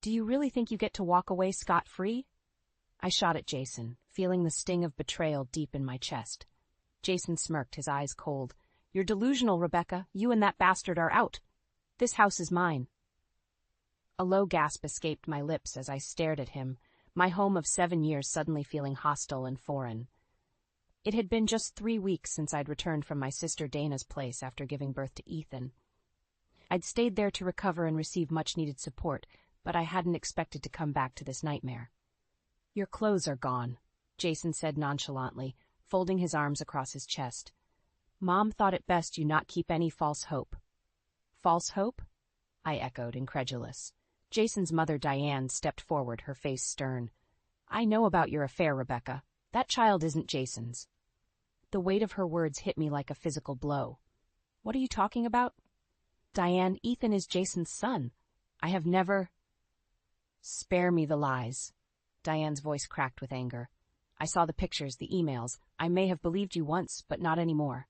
Do you really think you get to walk away scot-free? I shot at Jason, feeling the sting of betrayal deep in my chest. Jason smirked, his eyes cold. You're delusional, Rebecca. You and that bastard are out. This house is mine. A low gasp escaped my lips as I stared at him, my home of 7 years suddenly feeling hostile and foreign. It had been just 3 weeks since I'd returned from my sister Dana's place after giving birth to Ethan. I'd stayed there to recover and receive much-needed support, but I hadn't expected to come back to this nightmare. Your clothes are gone, Jason said nonchalantly, folding his arms across his chest. Mom thought it best you not keep any false hope. False hope? I echoed, incredulous. Jason's mother, Diane, stepped forward, her face stern. I know about your affair, Rebecca. That child isn't Jason's. The weight of her words hit me like a physical blow. What are you talking about? Diane, Ethan is Jason's son. I have never... Spare me the lies. Diane's voice cracked with anger. I saw the pictures, the emails. I may have believed you once, but not anymore.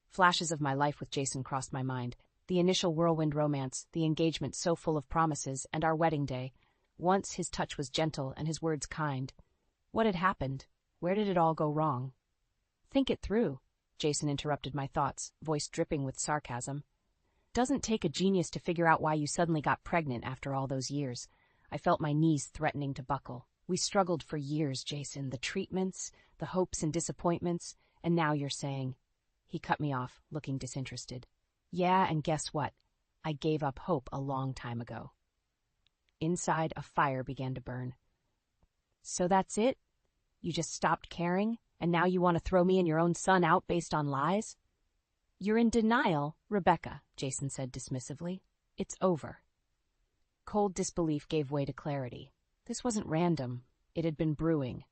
Flashes of my life with Jason crossed my mind. The initial whirlwind romance, the engagement so full of promises, and our wedding day. Once his touch was gentle and his words kind. What had happened? Where did it all go wrong? Think it through, Jason interrupted my thoughts, voice dripping with sarcasm. Doesn't take a genius to figure out why you suddenly got pregnant after all those years. I felt my knees threatening to buckle. We struggled for years, Jason, the treatments, the hopes and disappointments, and now you're saying... He cut me off, looking disinterested. Yeah, and guess what? I gave up hope a long time ago. Inside, a fire began to burn. So that's it? You just stopped caring, and now you want to throw me and your own son out based on lies? You're in denial, Rebecca, Jason said dismissively. It's over. Cold disbelief gave way to clarity. This wasn't random. It had been brewing.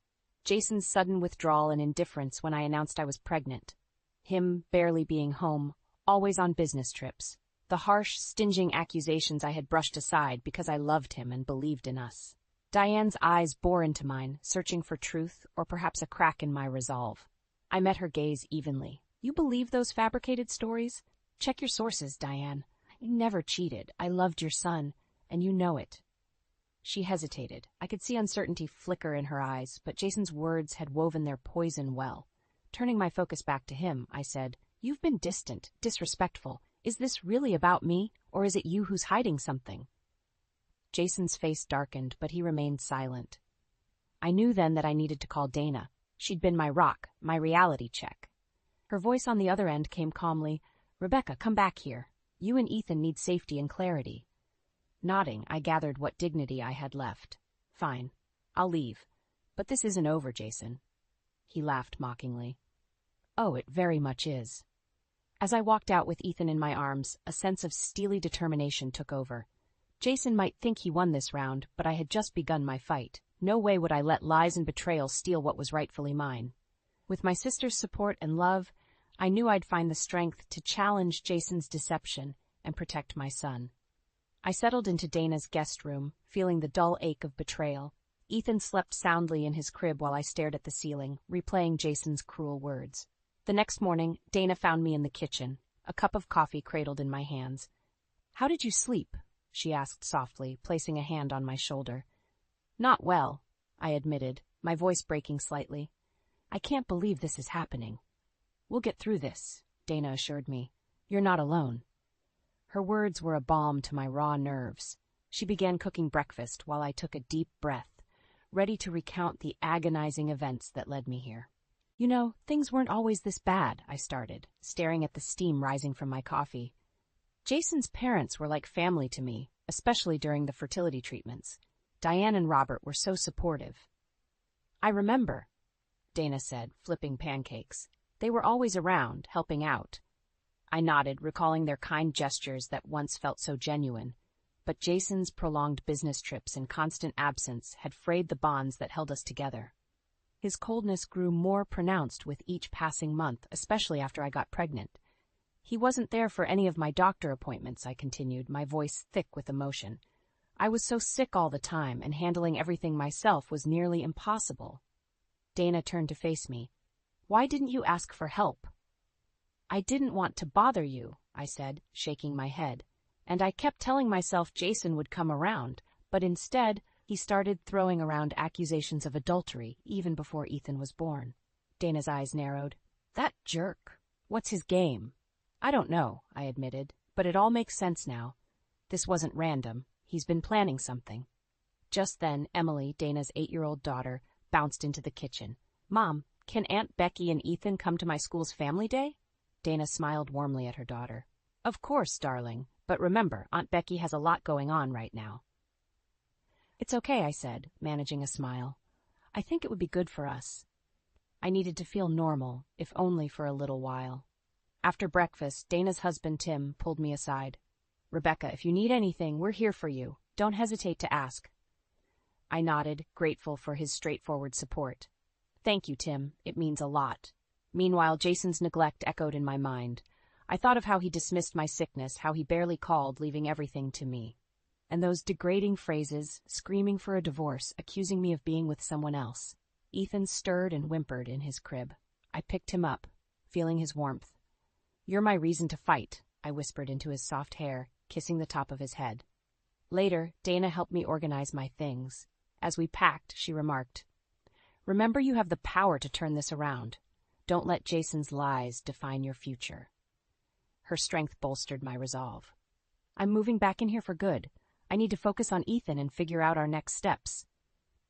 Jason's sudden withdrawal and indifference when I announced I was pregnant. Him barely being home, always on business trips. The harsh, stinging accusations I had brushed aside because I loved him and believed in us. Diane's eyes bore into mine, searching for truth or perhaps a crack in my resolve. I met her gaze evenly. You believe those fabricated stories? Check your sources, Diane. You never cheated. I loved your son, and you know it. She hesitated. I could see uncertainty flicker in her eyes, but Jason's words had woven their poison well. Turning my focus back to him, I said, You've been distant, disrespectful. Is this really about me, or is it you who's hiding something? Jason's face darkened, but he remained silent. I knew then that I needed to call Dana. She'd been my rock, my reality check. Her voice on the other end came calmly, Rebecca, come back here. You and Ethan need safety and clarity. Nodding, I gathered what dignity I had left. Fine, I'll leave. But this isn't over, Jason. He laughed mockingly. Oh, it very much is. As I walked out with Ethan in my arms, a sense of steely determination took over. Jason might think he won this round, but I had just begun my fight. No way would I let lies and betrayal steal what was rightfully mine. With my sister's support and love, I knew I'd find the strength to challenge Jason's deception and protect my son. I settled into Dana's guest room, feeling the dull ache of betrayal. Ethan slept soundly in his crib while I stared at the ceiling, replaying Jason's cruel words. The next morning, Dana found me in the kitchen, a cup of coffee cradled in my hands. How did you sleep? She asked softly, placing a hand on my shoulder. Not well, I admitted, my voice breaking slightly. I can't believe this is happening. We'll get through this, Dana assured me. You're not alone. Her words were a balm to my raw nerves. She began cooking breakfast while I took a deep breath, ready to recount the agonizing events that led me here. You know, things weren't always this bad, I started, staring at the steam rising from my coffee. Jason's parents were like family to me, especially during the fertility treatments. Diane and Robert were so supportive. I remember, Dana said, flipping pancakes. They were always around, helping out. I nodded, recalling their kind gestures that once felt so genuine. But Jason's prolonged business trips and constant absence had frayed the bonds that held us together. His coldness grew more pronounced with each passing month, especially after I got pregnant. He wasn't there for any of my doctor appointments, I continued, my voice thick with emotion. I was so sick all the time, and handling everything myself was nearly impossible. Dana turned to face me. Why didn't you ask for help? I didn't want to bother you, I said, shaking my head. And I kept telling myself Jason would come around, but instead, he started throwing around accusations of adultery even before Ethan was born. Dana's eyes narrowed. That jerk. What's his game? I don't know, I admitted, but it all makes sense now. This wasn't random. He's been planning something. Just then, Emily, Dana's 8-year-old daughter, bounced into the kitchen. Mom, can Aunt Becky and Ethan come to my school's family day? Dana smiled warmly at her daughter. Of course, darling, but remember, Aunt Becky has a lot going on right now. It's okay, I said, managing a smile. I think it would be good for us. I needed to feel normal, if only for a little while. After breakfast, Dana's husband, Tim, pulled me aside. Rebecca, if you need anything, we're here for you. Don't hesitate to ask. I nodded, grateful for his straightforward support. Thank you, Tim. It means a lot. Meanwhile, Jason's neglect echoed in my mind. I thought of how he dismissed my sickness, how he barely called, leaving everything to me. And those degrading phrases, screaming for a divorce, accusing me of being with someone else. Ethan stirred and whimpered in his crib. I picked him up, feeling his warmth. You're my reason to fight, I whispered into his soft hair, kissing the top of his head. Later, Dana helped me organize my things. As we packed, she remarked, Remember, you have the power to turn this around. Don't let Jason's lies define your future. Her strength bolstered my resolve. I'm moving back in here for good. I need to focus on Ethan and figure out our next steps.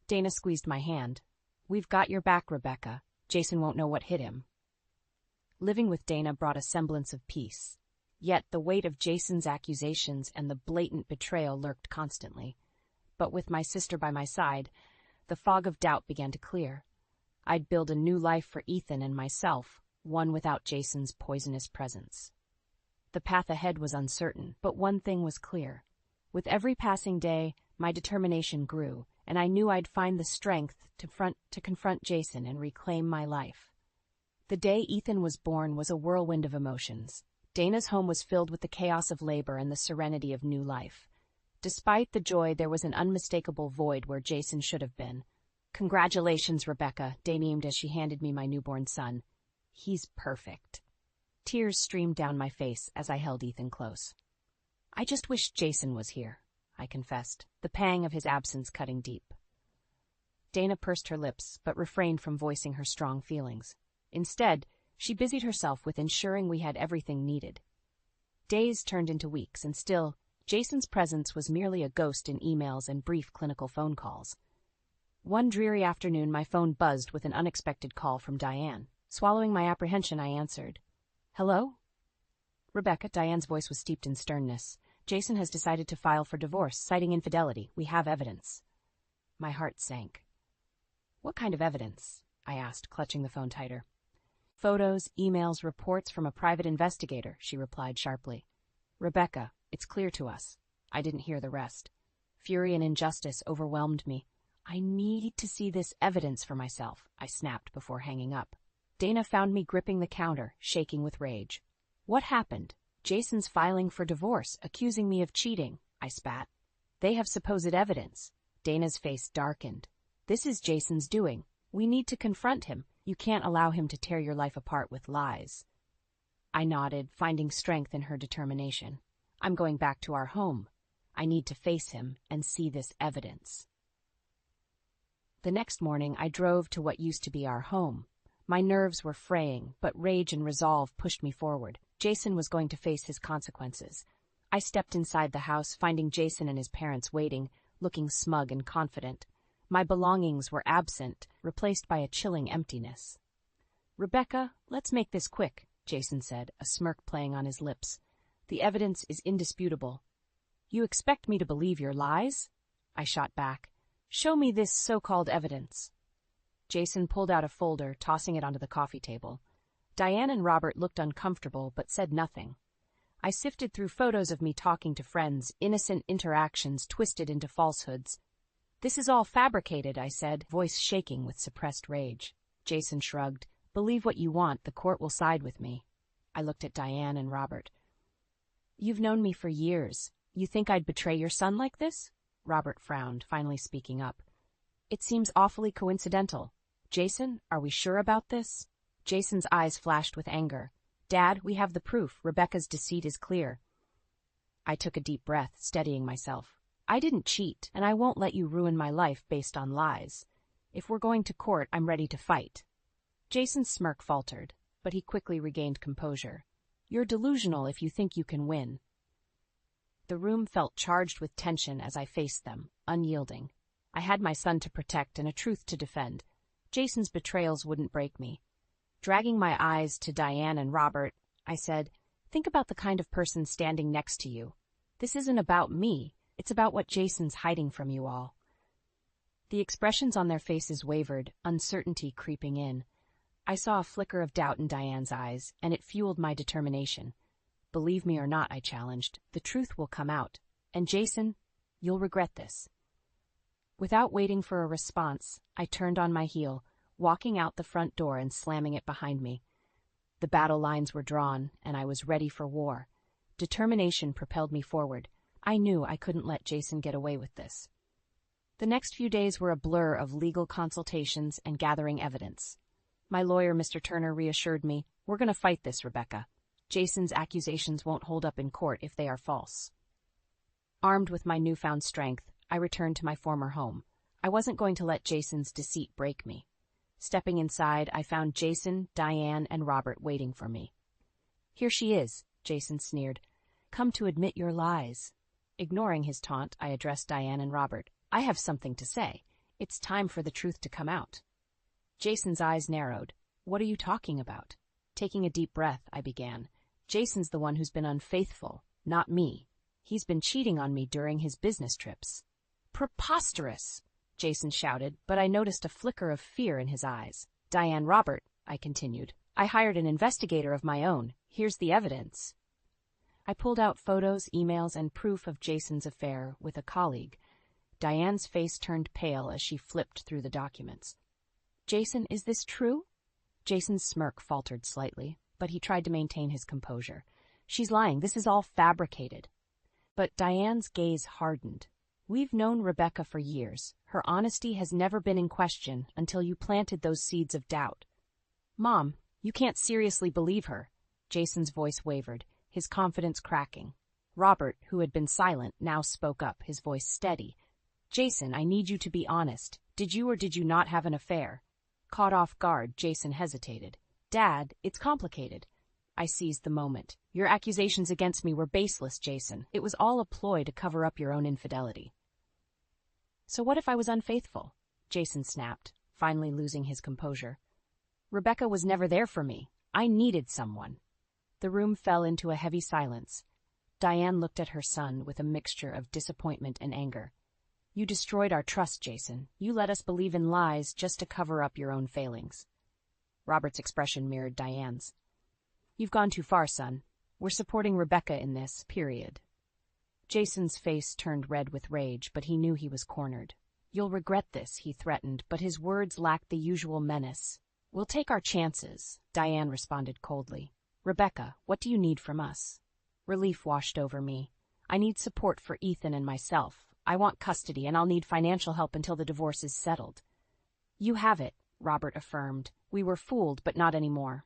Dana squeezed my hand. We've got your back, Rebecca. Jason won't know what hit him. Living with Dana brought a semblance of peace. Yet the weight of Jason's accusations and the blatant betrayal lurked constantly. But with my sister by my side, the fog of doubt began to clear. I'd build a new life for Ethan and myself, one without Jason's poisonous presence. The path ahead was uncertain, but one thing was clear. With every passing day, my determination grew, and I knew I'd find the strength to confront Jason and reclaim my life. The day Ethan was born was a whirlwind of emotions. Dana's home was filled with the chaos of labor and the serenity of new life. Despite the joy, there was an unmistakable void where Jason should have been. Congratulations, Rebecca, Dana beamed as she handed me my newborn son. He's perfect. Tears streamed down my face as I held Ethan close. I just wish Jason was here, I confessed, the pang of his absence cutting deep. Dana pursed her lips, but refrained from voicing her strong feelings. Instead, she busied herself with ensuring we had everything needed. Days turned into weeks, and still, Jason's presence was merely a ghost in emails and brief clinical phone calls. One dreary afternoon, my phone buzzed with an unexpected call from Diane. Swallowing my apprehension, I answered. Hello? Rebecca, Diane's voice was steeped in sternness. Jason has decided to file for divorce, citing infidelity. We have evidence. My heart sank. What kind of evidence? I asked, clutching the phone tighter. Photos, emails, reports from a private investigator, she replied sharply. Rebecca, it's clear to us. I didn't hear the rest. Fury and injustice overwhelmed me. I need to see this evidence for myself, I snapped before hanging up. Dana found me gripping the counter, shaking with rage. What happened? Jason's filing for divorce, accusing me of cheating, I spat. They have supposed evidence. Dana's face darkened. This is Jason's doing. We need to confront him. You can't allow him to tear your life apart with lies. I nodded, finding strength in her determination. I'm going back to our home. I need to face him and see this evidence. The next morning, I drove to what used to be our home. My nerves were fraying, but rage and resolve pushed me forward. Jason was going to face his consequences. I stepped inside the house, finding Jason and his parents waiting, looking smug and confident. My belongings were absent, replaced by a chilling emptiness. Rebecca, let's make this quick, Jason said, a smirk playing on his lips. The evidence is indisputable. You expect me to believe your lies? I shot back. Show me this so-called evidence. Jason pulled out a folder, tossing it onto the coffee table. Diane and Robert looked uncomfortable, but said nothing. I sifted through photos of me talking to friends, innocent interactions twisted into falsehoods. This is all fabricated, I said, voice shaking with suppressed rage. Jason shrugged. Believe what you want, the court will side with me. I looked at Diane and Robert. You've known me for years. You think I'd betray your son like this? Robert frowned, finally speaking up. It seems awfully coincidental. Jason, are we sure about this? Jason's eyes flashed with anger. Dad, we have the proof. Rebecca's deceit is clear. I took a deep breath, steadying myself. I didn't cheat, and I won't let you ruin my life based on lies. If we're going to court, I'm ready to fight." Jason's smirk faltered, but he quickly regained composure. "You're delusional if you think you can win." The room felt charged with tension as I faced them, unyielding. I had my son to protect and a truth to defend. Jason's betrayals wouldn't break me. Dragging my eyes to Diane and Robert, I said, "Think about the kind of person standing next to you. This isn't about me. It's about what Jason's hiding from you all." The expressions on their faces wavered, uncertainty creeping in. I saw a flicker of doubt in Diane's eyes, and it fueled my determination. "Believe me or not," I challenged, "the truth will come out. And Jason, you'll regret this." Without waiting for a response, I turned on my heel, walking out the front door and slamming it behind me. The battle lines were drawn, and I was ready for war. Determination propelled me forward. I knew I couldn't let Jason get away with this. The next few days were a blur of legal consultations and gathering evidence. My lawyer, Mr. Turner, reassured me, "We're going to fight this, Rebecca. Jason's accusations won't hold up in court if they are false." Armed with my newfound strength, I returned to my former home. I wasn't going to let Jason's deceit break me. Stepping inside, I found Jason, Diane, and Robert waiting for me. "Here she is," Jason sneered. "Come to admit your lies." Ignoring his taunt, I addressed Diane and Robert. "I have something to say. It's time for the truth to come out." Jason's eyes narrowed. "What are you talking about?" Taking a deep breath, I began. "Jason's the one who's been unfaithful, not me. He's been cheating on me during his business trips." "Preposterous!" Jason shouted, but I noticed a flicker of fear in his eyes. "Diane, Robert," I continued, "I hired an investigator of my own. Here's the evidence." I pulled out photos, emails, and proof of Jason's affair with a colleague. Diane's face turned pale as she flipped through the documents. "Jason, is this true?" Jason's smirk faltered slightly, but he tried to maintain his composure. "She's lying. This is all fabricated." But Diane's gaze hardened. "We've known Rebecca for years. Her honesty has never been in question until you planted those seeds of doubt." "Mom, you can't seriously believe her." Jason's voice wavered, his confidence cracking. Robert, who had been silent, now spoke up, his voice steady. "Jason, I need you to be honest. Did you or did you not have an affair?" Caught off guard, Jason hesitated. "Dad, it's complicated." I seized the moment. "Your accusations against me were baseless, Jason. It was all a ploy to cover up your own infidelity." "So what if I was unfaithful?" Jason snapped, finally losing his composure. "Rebecca was never there for me. I needed someone." The room fell into a heavy silence. Diane looked at her son with a mixture of disappointment and anger. "You destroyed our trust, Jason. You let us believe in lies just to cover up your own failings." Robert's expression mirrored Diane's. "You've gone too far, son. We're supporting Rebecca in this, period." Jason's face turned red with rage, but he knew he was cornered. "You'll regret this," he threatened, but his words lacked the usual menace. "We'll take our chances," Diane responded coldly. "Rebecca, what do you need from us?" Relief washed over me. "I need support for Ethan and myself. I want custody, and I'll need financial help until the divorce is settled." "You have it," Robert affirmed. "We were fooled, but not anymore."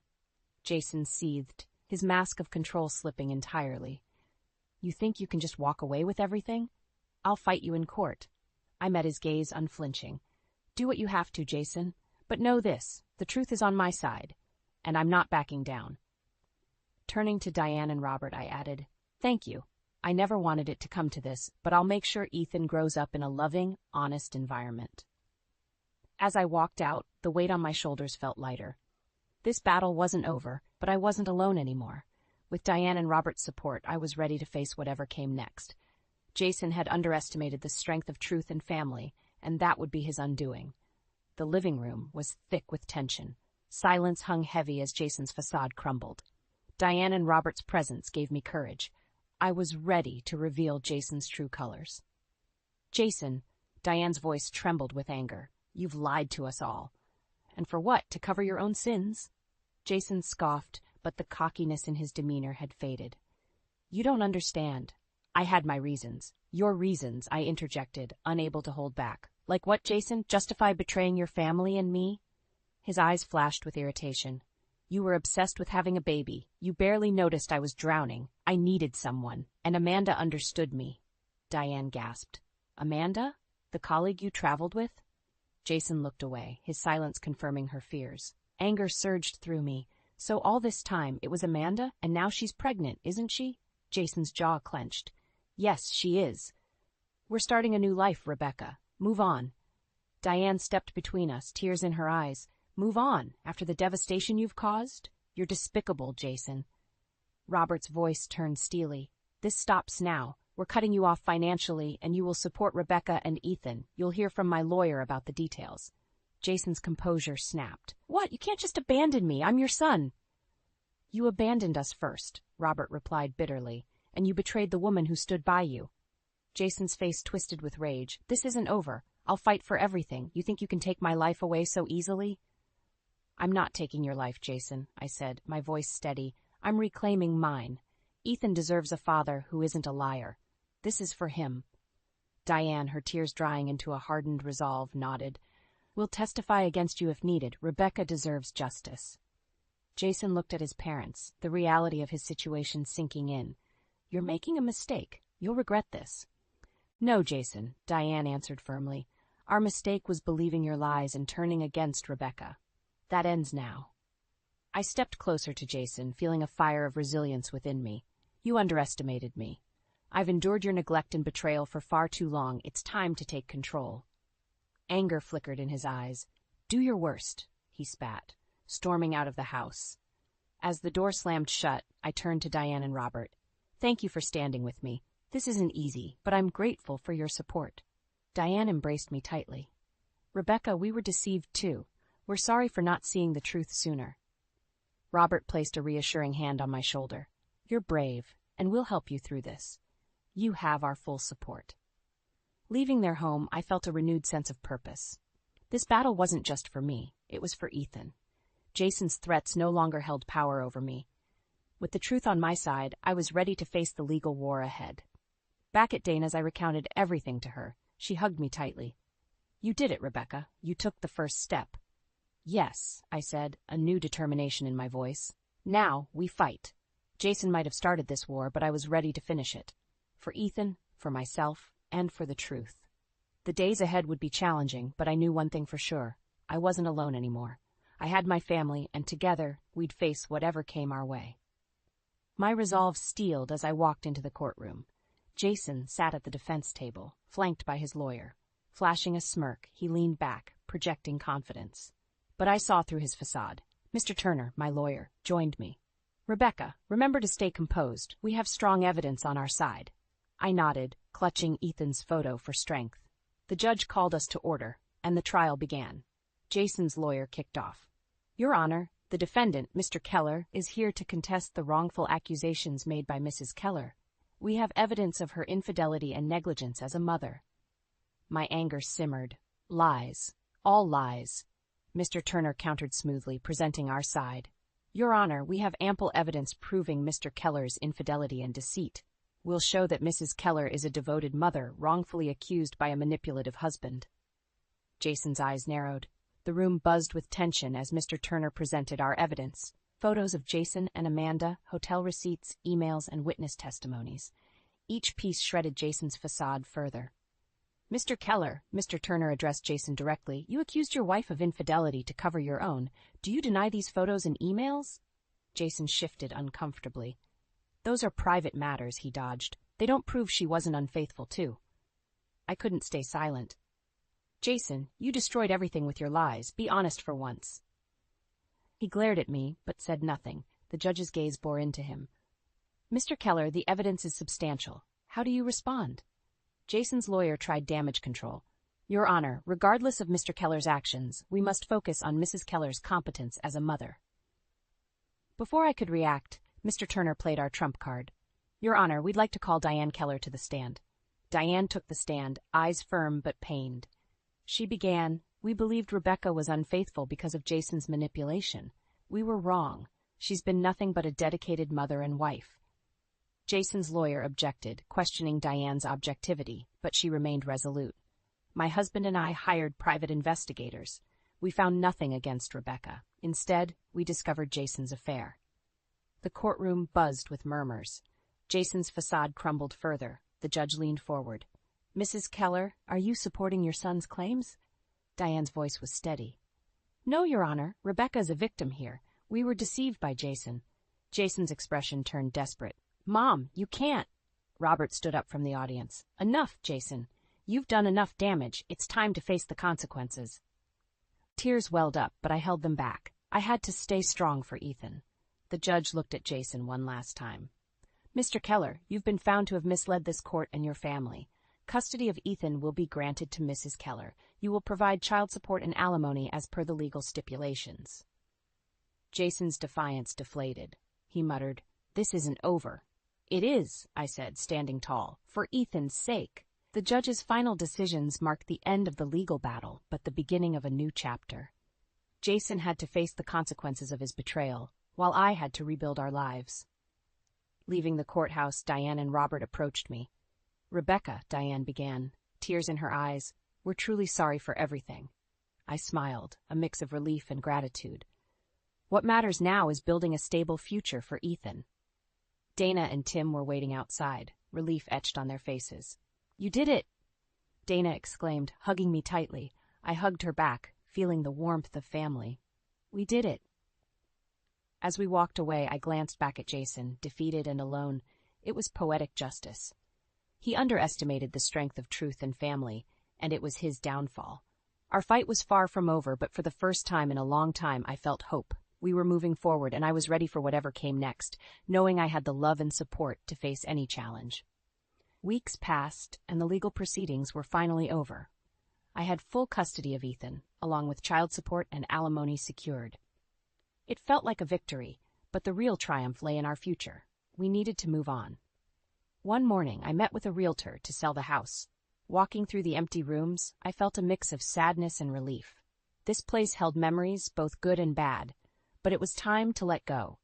Jason seethed, his mask of control slipping entirely. "You think you can just walk away with everything? I'll fight you in court." I met his gaze unflinching. "Do what you have to, Jason. But know this, the truth is on my side, and I'm not backing down." Turning to Diane and Robert, I added, "Thank you. I never wanted it to come to this, but I'll make sure Ethan grows up in a loving, honest environment." As I walked out, the weight on my shoulders felt lighter. This battle wasn't over, but I wasn't alone anymore. With Diane and Robert's support, I was ready to face whatever came next. Jason had underestimated the strength of truth and family, and that would be his undoing. The living room was thick with tension. Silence hung heavy as Jason's facade crumbled. Diane and Robert's presence gave me courage. I was ready to reveal Jason's true colors. "Jason," Diane's voice trembled with anger, "you've lied to us all." "And for what? To cover your own sins?" Jason scoffed, but the cockiness in his demeanor had faded. "You don't understand. I had my reasons." "Your reasons," I interjected, unable to hold back. "Like what, Jason? Justify betraying your family and me?" His eyes flashed with irritation. "You were obsessed with having a baby. You barely noticed I was drowning. I needed someone, and Amanda understood me." Diane gasped. Amanda? The colleague you traveled with? Jason looked away, his silence confirming her fears. Anger surged through me. So all this time, it was Amanda, and now she's pregnant, isn't she? Jason's jaw clenched. Yes, she is. We're starting a new life, Rebecca. Move on. Diane stepped between us, tears in her eyes. Move on, after the devastation you've caused? You're despicable, Jason. Robert's voice turned steely. This stops now. We're cutting you off financially, and you will support Rebecca and Ethan. You'll hear from my lawyer about the details. Jason's composure snapped. What? You can't just abandon me. I'm your son. You abandoned us first, Robert replied bitterly, and you betrayed the woman who stood by you. Jason's face twisted with rage. This isn't over. I'll fight for everything. You think you can take my life away so easily? I'm not taking your life, Jason, I said, my voice steady. I'm reclaiming mine. Ethan deserves a father who isn't a liar. This is for him. Diane, her tears drying into a hardened resolve, nodded. We'll testify against you if needed. Rebecca deserves justice. Jason looked at his parents, the reality of his situation sinking in. You're making a mistake. You'll regret this. No, Jason, Diane answered firmly. Our mistake was believing your lies and turning against Rebecca. That ends now. I stepped closer to Jason, feeling a fire of resilience within me. You underestimated me. I've endured your neglect and betrayal for far too long. It's time to take control. Anger flickered in his eyes. Do your worst, he spat, storming out of the house. As the door slammed shut, I turned to Diane and Robert. Thank you for standing with me. This isn't easy, but I'm grateful for your support. Diane embraced me tightly. Rebecca, we were deceived too. We're sorry for not seeing the truth sooner. Robert placed a reassuring hand on my shoulder. You're brave, and we'll help you through this. You have our full support. Leaving their home, I felt a renewed sense of purpose. This battle wasn't just for me, it was for Ethan. Jason's threats no longer held power over me. With the truth on my side, I was ready to face the legal war ahead. Back at Dana's, I recounted everything to her. She hugged me tightly. You did it, Rebecca. You took the first step. Yes, I said, a new determination in my voice. Now, we fight. Jason might have started this war, but I was ready to finish it. For Ethan, for myself, and for the truth. The days ahead would be challenging, but I knew one thing for sure. I wasn't alone anymore. I had my family, and together, we'd face whatever came our way. My resolve steeled as I walked into the courtroom. Jason sat at the defense table, flanked by his lawyer. Flashing a smirk, he leaned back, projecting confidence. But I saw through his facade. Mr. Turner, my lawyer, joined me. Rebecca, remember to stay composed. We have strong evidence on our side. I nodded, clutching Ethan's photo for strength. The judge called us to order, and the trial began. Jason's lawyer kicked off. Your Honor, the defendant, Mr. Keller, is here to contest the wrongful accusations made by Mrs. Keller. We have evidence of her infidelity and negligence as a mother. My anger simmered. Lies. All lies. Mr. Turner countered smoothly, presenting our side. Your Honor, we have ample evidence proving Mr. Keller's infidelity and deceit. We'll show that Mrs. Keller is a devoted mother, wrongfully accused by a manipulative husband. Jason's eyes narrowed. The room buzzed with tension as Mr. Turner presented our evidence. Photos of Jason and Amanda, hotel receipts, emails, and witness testimonies. Each piece shredded Jason's facade further. Mr. Keller, Mr. Turner addressed Jason directly, you accused your wife of infidelity to cover your own. Do you deny these photos and emails? Jason shifted uncomfortably. Those are private matters, he dodged. They don't prove she wasn't unfaithful, too. I couldn't stay silent. Jason, you destroyed everything with your lies. Be honest for once. He glared at me, but said nothing. The judge's gaze bore into him. Mr. Keller, the evidence is substantial. How do you respond? Jason's lawyer tried damage control. Your Honor, regardless of Mr. Keller's actions, we must focus on Mrs. Keller's competence as a mother. Before I could react, Mr. Turner played our trump card. Your Honor, we'd like to call Diane Keller to the stand. Diane took the stand, eyes firm but pained. She began, we believed Rebecca was unfaithful because of Jason's manipulation. We were wrong. She's been nothing but a dedicated mother and wife. Jason's lawyer objected, questioning Diane's objectivity, but she remained resolute. My husband and I hired private investigators. We found nothing against Rebecca. Instead, we discovered Jason's affair. The courtroom buzzed with murmurs. Jason's facade crumbled further. The judge leaned forward. Mrs. Keller, are you supporting your son's claims? Diane's voice was steady. No, Your Honor. Rebecca is a victim here. We were deceived by Jason. Jason's expression turned desperate. Mom, you can't. Robert stood up from the audience. Enough, Jason. You've done enough damage. It's time to face the consequences. Tears welled up, but I held them back. I had to stay strong for Ethan. The judge looked at Jason one last time. Mr. Keller, you've been found to have misled this court and your family. Custody of Ethan will be granted to Mrs. Keller. You will provide child support and alimony as per the legal stipulations. Jason's defiance deflated. He muttered, This isn't over. It is, I said, standing tall, for Ethan's sake. The judge's final decisions marked the end of the legal battle, but the beginning of a new chapter. Jason had to face the consequences of his betrayal, while I had to rebuild our lives. Leaving the courthouse, Diane and Robert approached me. Rebecca, Diane began, tears in her eyes, we're truly sorry for everything. I smiled, a mix of relief and gratitude. What matters now is building a stable future for Ethan. Dana and Tim were waiting outside, relief etched on their faces. You did it! Dana exclaimed, hugging me tightly. I hugged her back, feeling the warmth of family. We did it. As we walked away, I glanced back at Jason, defeated and alone. It was poetic justice. He underestimated the strength of truth and family, and it was his downfall. Our fight was far from over, but for the first time in a long time I felt hope. We were moving forward, and I was ready for whatever came next, knowing I had the love and support to face any challenge. Weeks passed, and the legal proceedings were finally over. I had full custody of Ethan, along with child support and alimony secured. It felt like a victory, but the real triumph lay in our future. We needed to move on. One morning, I met with a realtor to sell the house. Walking through the empty rooms, I felt a mix of sadness and relief. This place held memories, both good and bad, but it was time to let go.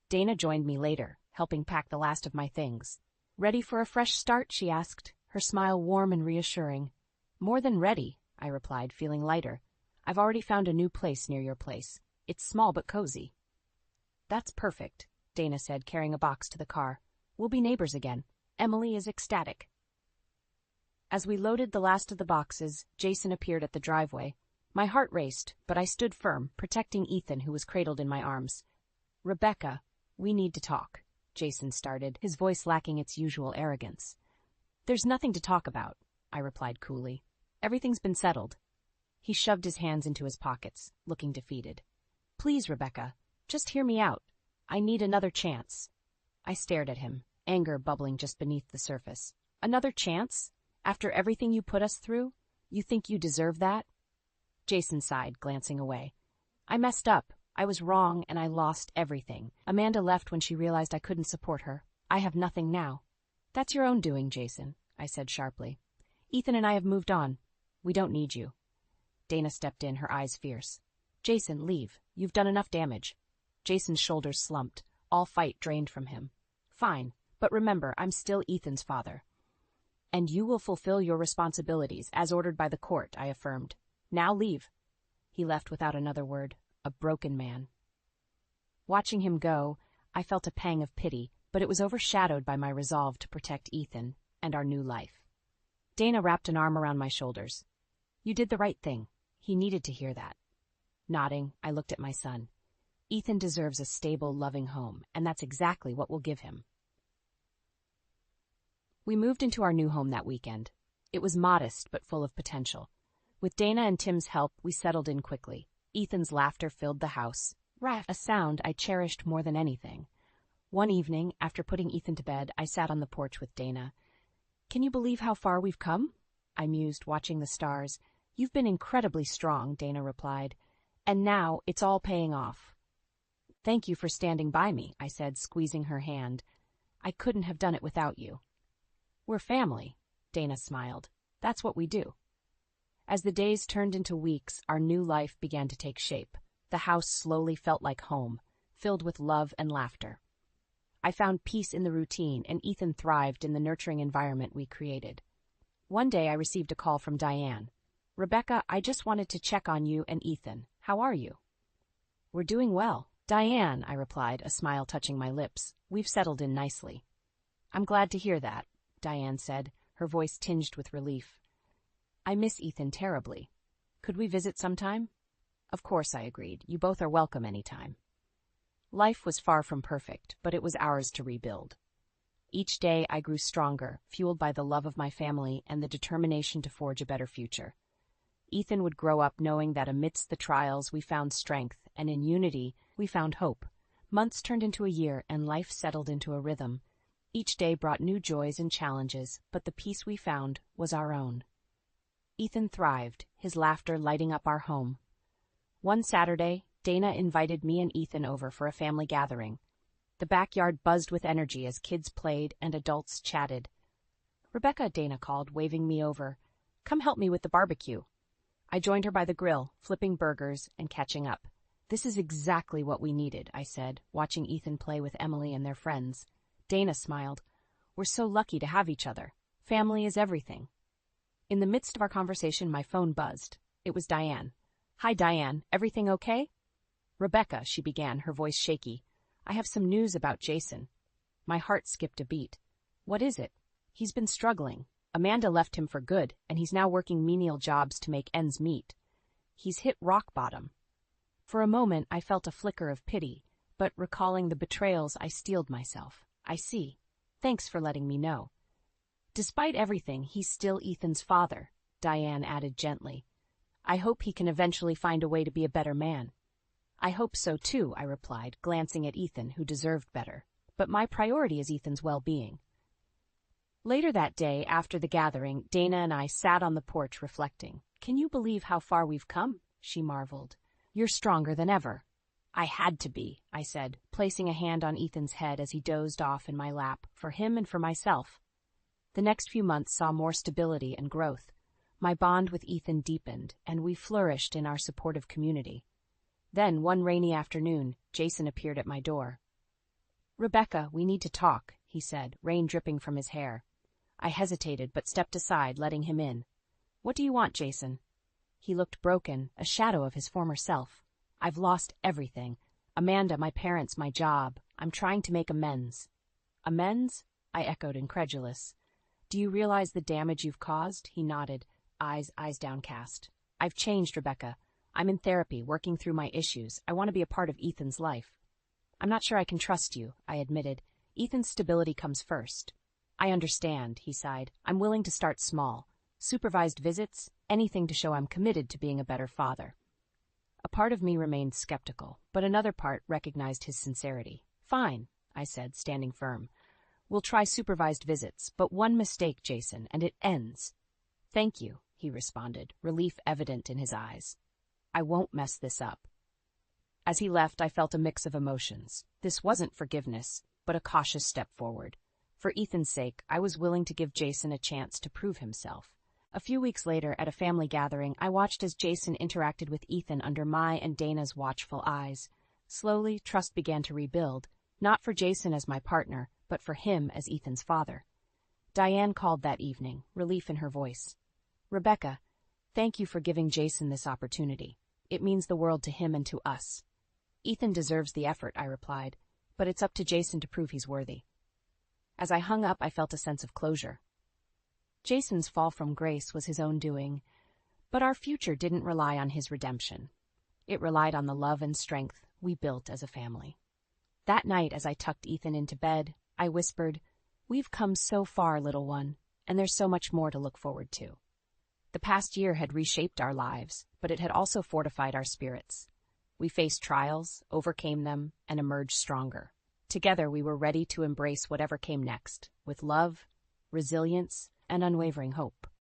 Dana joined me later, helping pack the last of my things. Ready for a fresh start, she asked, her smile warm and reassuring. More than ready, I replied, feeling lighter. I've already found a new place near your place. It's small but cozy. That's perfect, Dana said, carrying a box to the car. We'll be neighbors again. Emily is ecstatic. As we loaded the last of the boxes, Jason appeared at the driveway. My heart raced, but I stood firm, protecting Ethan, who was cradled in my arms. Rebecca, we need to talk, Jason started, his voice lacking its usual arrogance. There's nothing to talk about, I replied coolly. Everything's been settled. He shoved his hands into his pockets, looking defeated. Please, Rebecca, just hear me out. I need another chance. I stared at him, anger bubbling just beneath the surface. Another chance? After everything you put us through? You think you deserve that? Jason sighed, glancing away. I messed up. I was wrong, and I lost everything. Amanda left when she realized I couldn't support her. I have nothing now. That's your own doing, Jason, I said sharply. Ethan and I have moved on. We don't need you. Dana stepped in, her eyes fierce. Jason, leave. You've done enough damage. Jason's shoulders slumped, all fight drained from him. Fine, but remember, I'm still Ethan's father. And you will fulfill your responsibilities, as ordered by the court, I affirmed. Now leave. He left without another word, a broken man. Watching him go, I felt a pang of pity, but it was overshadowed by my resolve to protect Ethan and our new life. Dana wrapped an arm around my shoulders. You did the right thing. He needed to hear that. Nodding, I looked at my son. Ethan deserves a stable, loving home, and that's exactly what we'll give him. We moved into our new home that weekend. It was modest, but full of potential. With Dana and Tim's help, we settled in quickly. Ethan's laughter filled the house, a sound I cherished more than anything. One evening, after putting Ethan to bed, I sat on the porch with Dana. Can you believe how far we've come? I mused, watching the stars. You've been incredibly strong, Dana replied. And now it's all paying off. Thank you for standing by me, I said, squeezing her hand. I couldn't have done it without you. We're family, Dana smiled. That's what we do. As the days turned into weeks, our new life began to take shape. The house slowly felt like home, filled with love and laughter. I found peace in the routine, and Ethan thrived in the nurturing environment we created. One day I received a call from Diane. Rebecca, I just wanted to check on you and Ethan. How are you? We're doing well. Diane, I replied, a smile touching my lips. We've settled in nicely. I'm glad to hear that, Diane said, her voice tinged with relief. I miss Ethan terribly. Could we visit sometime? Of course, I agreed. You both are welcome anytime. Life was far from perfect, but it was ours to rebuild. Each day I grew stronger, fueled by the love of my family and the determination to forge a better future. Ethan would grow up knowing that amidst the trials we found strength, and in unity we found hope. Months turned into a year, and life settled into a rhythm. Each day brought new joys and challenges, but the peace we found was our own. Ethan thrived, his laughter lighting up our home. One Saturday, Dana invited me and Ethan over for a family gathering. The backyard buzzed with energy as kids played and adults chatted. "Rebecca," Dana called, waving me over. "Come help me with the barbecue." I joined her by the grill, flipping burgers and catching up. "This is exactly what we needed," I said, watching Ethan play with Emily and their friends. Dana smiled. "We're so lucky to have each other. Family is everything." In the midst of our conversation, my phone buzzed. It was Diane. "Hi, Diane. Everything okay?" "Rebecca," she began, her voice shaky. "I have some news about Jason." My heart skipped a beat. "What is it?" "He's been struggling. Amanda left him for good, and he's now working menial jobs to make ends meet. He's hit rock bottom." For a moment, I felt a flicker of pity, but recalling the betrayals, I steeled myself. "I see. Thanks for letting me know." "Despite everything, he's still Ethan's father," Diane added gently. "I hope he can eventually find a way to be a better man." "I hope so too," I replied, glancing at Ethan, who deserved better. "But my priority is Ethan's well-being." Later that day, after the gathering, Dana and I sat on the porch reflecting. "Can you believe how far we've come?" she marveled. "You're stronger than ever." "I had to be," I said, placing a hand on Ethan's head as he dozed off in my lap, for him and for myself. The next few months saw more stability and growth. My bond with Ethan deepened, and we flourished in our supportive community. Then, one rainy afternoon, Jason appeared at my door. "Rebecca, we need to talk," he said, rain dripping from his hair. I hesitated, but stepped aside, letting him in. "What do you want, Jason?" He looked broken, a shadow of his former self. "I've lost everything. Amanda, my parents, my job. I'm trying to make amends." "Amends?" I echoed, incredulous. "Do you realize the damage you've caused?" He nodded, eyes downcast. "I've changed, Rebecca. I'm in therapy, working through my issues. I want to be a part of Ethan's life." "I'm not sure I can trust you," I admitted. "Ethan's stability comes first." "I understand," he sighed. "I'm willing to start small. Supervised visits, anything to show I'm committed to being a better father." A part of me remained skeptical, but another part recognized his sincerity. "Fine," I said, standing firm. "We'll try supervised visits, but one mistake, Jason, and it ends." "Thank you," he responded, relief evident in his eyes. "I won't mess this up." As he left, I felt a mix of emotions. This wasn't forgiveness, but a cautious step forward. For Ethan's sake, I was willing to give Jason a chance to prove himself. A few weeks later, at a family gathering, I watched as Jason interacted with Ethan under my and Dana's watchful eyes. Slowly, trust began to rebuild, not for Jason as my partner, but for him as Ethan's father. Diane called that evening, relief in her voice. "Rebecca, thank you for giving Jason this opportunity. It means the world to him and to us." "Ethan deserves the effort," I replied, "but it's up to Jason to prove he's worthy." As I hung up, I felt a sense of closure. Jason's fall from grace was his own doing, but our future didn't rely on his redemption. It relied on the love and strength we built as a family. That night, as I tucked Ethan into bed, I whispered, "We've come so far, little one, and there's so much more to look forward to." The past year had reshaped our lives, but it had also fortified our spirits. We faced trials, overcame them, and emerged stronger. Together, we were ready to embrace whatever came next, with love, resilience, and unwavering hope.